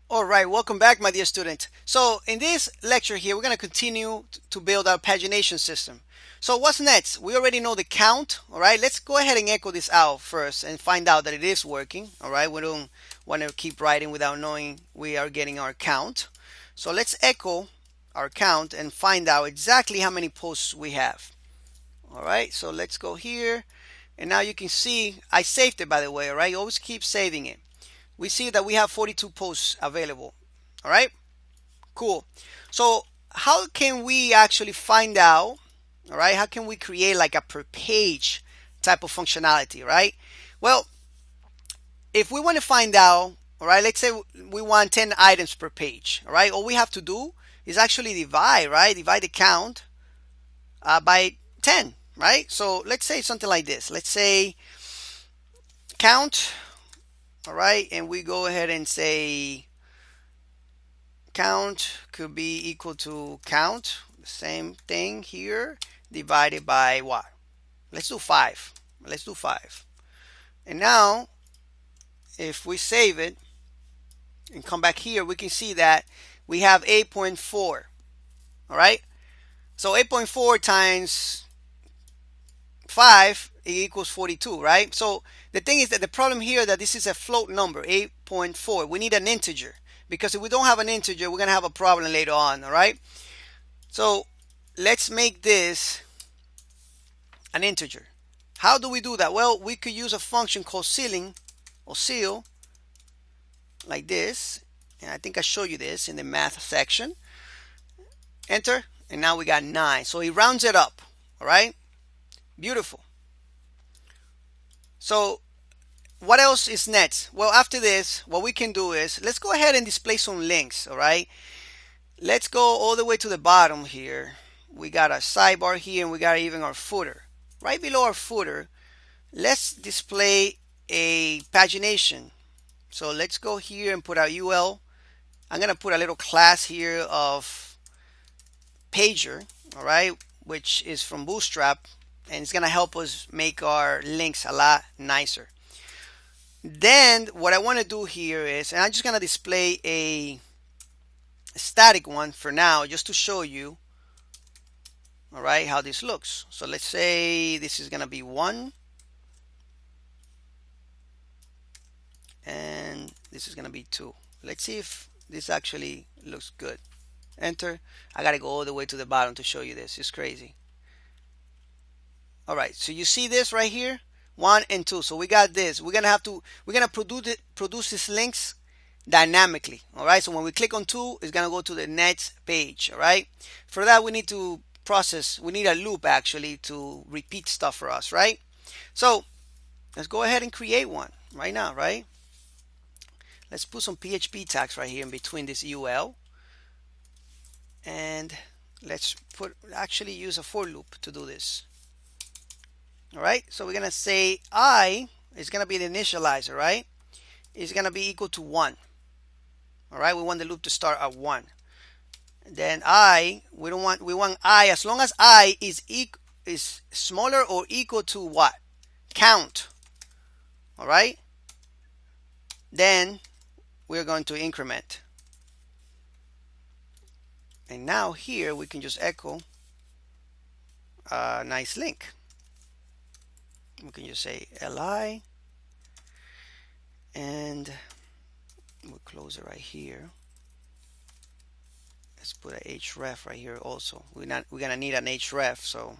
All right, welcome back, my dear student. So in this lecture here, we're going to continue to build our pagination system. So what's next? We already know the count. All right, let's go ahead and echo this out first and find out that it is working. All right, we don't want to keep writing without knowing we are getting our count. So let's echo our count and find out exactly how many posts we have. All right, so let's go here. And now you can see, I saved it, by the way. All right, you always keep saving it. We see that we have 42 posts available. All right, cool. So how can we actually find out, all right, how can we create like a per page type of functionality, right? Well, if we want to find out, all right, let's say we want 10 items per page, all right, all we have to do is actually divide, right? Divide the count by 10, right? So let's say something like this. Let's say count, all right, and we go ahead and say count could be equal to count, same thing here, divided by what? Let's do 5. Let's do 5. And now, if we save it and come back here, we can see that we have 8.4. All right? So 8.4 times 5 equals 42, right? So the thing is that the problem here that this is a float number, 8.4. We need an integer, because if we don't have an integer, we're going to have a problem later on, all right? So let's make this an integer. How do we do that? Well, we could use a function called ceiling or ceil, like this. And I think I showed you this in the math section. Enter, and now we got 9. So he rounds it up, all right? Beautiful. So what else is next? Well, after this, what we can do is, let's go ahead and display some links, all right? Let's go all the way to the bottom here. We got a sidebar here, and we got even our footer. Right below our footer, let's display a pagination. So let's go here and put our UL. I'm going to put a little class here of pager, all right, which is from Bootstrap, and it's going to help us make our links a lot nicer. Then what I want to do here is, and I'm just going to display a static one for now, just to show you, all right, how this looks. So let's say this is going to be 1, and this is going to be 2. Let's see if this actually looks good. Enter. I got to go all the way to the bottom to show you this. It's crazy. All right, so you see this right here, 1 and 2. So we got this. We're gonna produce these links dynamically. All right, so when we click on 2, it's gonna go to the next page. All right, for that we need to process. We need a loop actually to repeat stuff for us, right? So let's go ahead and create one right now, right? Let's put some PHP tags right here in between this UL, and let's actually use a for loop to do this. All right, so we're gonna say I is gonna be the initializer, right? Is gonna be equal to 1. All right, we want the loop to start at 1. Then we want I, as long as I is smaller or equal to what? Count. All right, then we're going to increment. And now here we can just echo a nice link. We can just say li, and we'll close it right here. Let's put a href right here also. We're gonna need an href, so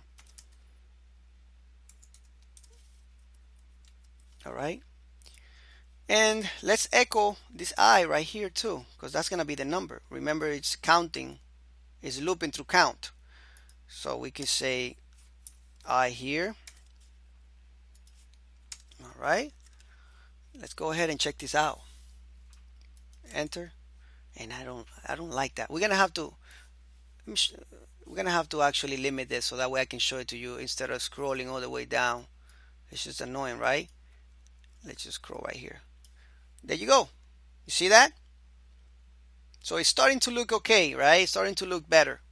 all right. And let's echo this I right here too, because that's gonna be the number. Remember, it's counting, it's looping through count. So we can say I here. All right, let's go ahead and check this out. Enter. And I don't like that. We're gonna have to actually limit this so that way I can show it to you instead of scrolling all the way down. It's just annoying, right? Let's just scroll right here. There you go. You see that? So it's starting to look okay, right? It's starting to look better.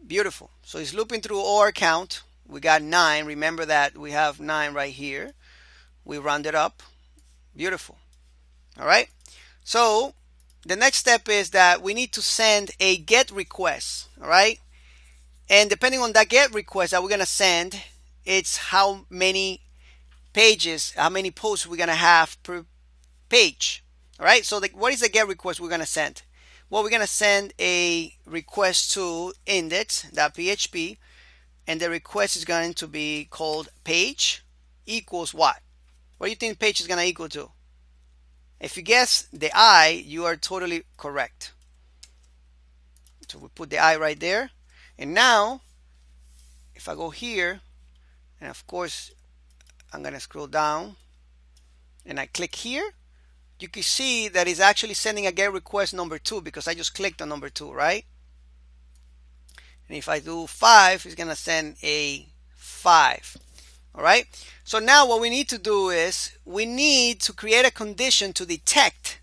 Beautiful. So it's looping through all our count. We got 9. Remember that we have 9 right here. We round it up. Beautiful. All right. So the next step is that we need to send a GET request, all right? And depending on that GET request that we're going to send, it's how many pages, how many posts we're going to have per page, all right? So what is the GET request we're going to send? Well, we're going to send a request to index.php, and the request is going to be called page equals what? What do you think page is going to equal to? If you guess the I, you are totally correct. So we put the I right there. And now, if I go here, and of course, I'm going to scroll down, and I click here, you can see that it's actually sending a GET request number 2 because I just clicked on number 2, right? And if I do 5, it's going to send a 5. All right. So now what we need to do is we need to create a condition to detect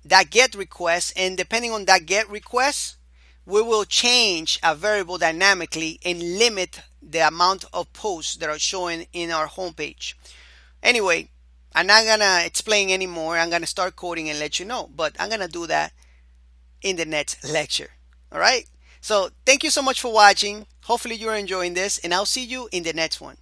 that GET request. And depending on that GET request, we will change a variable dynamically and limit the amount of posts that are showing in our homepage. Anyway, I'm not going to explain anymore. I'm going to start coding and let you know. But I'm going to do that in the next lecture. All right. So thank you so much for watching. Hopefully you're enjoying this, and I'll see you in the next one.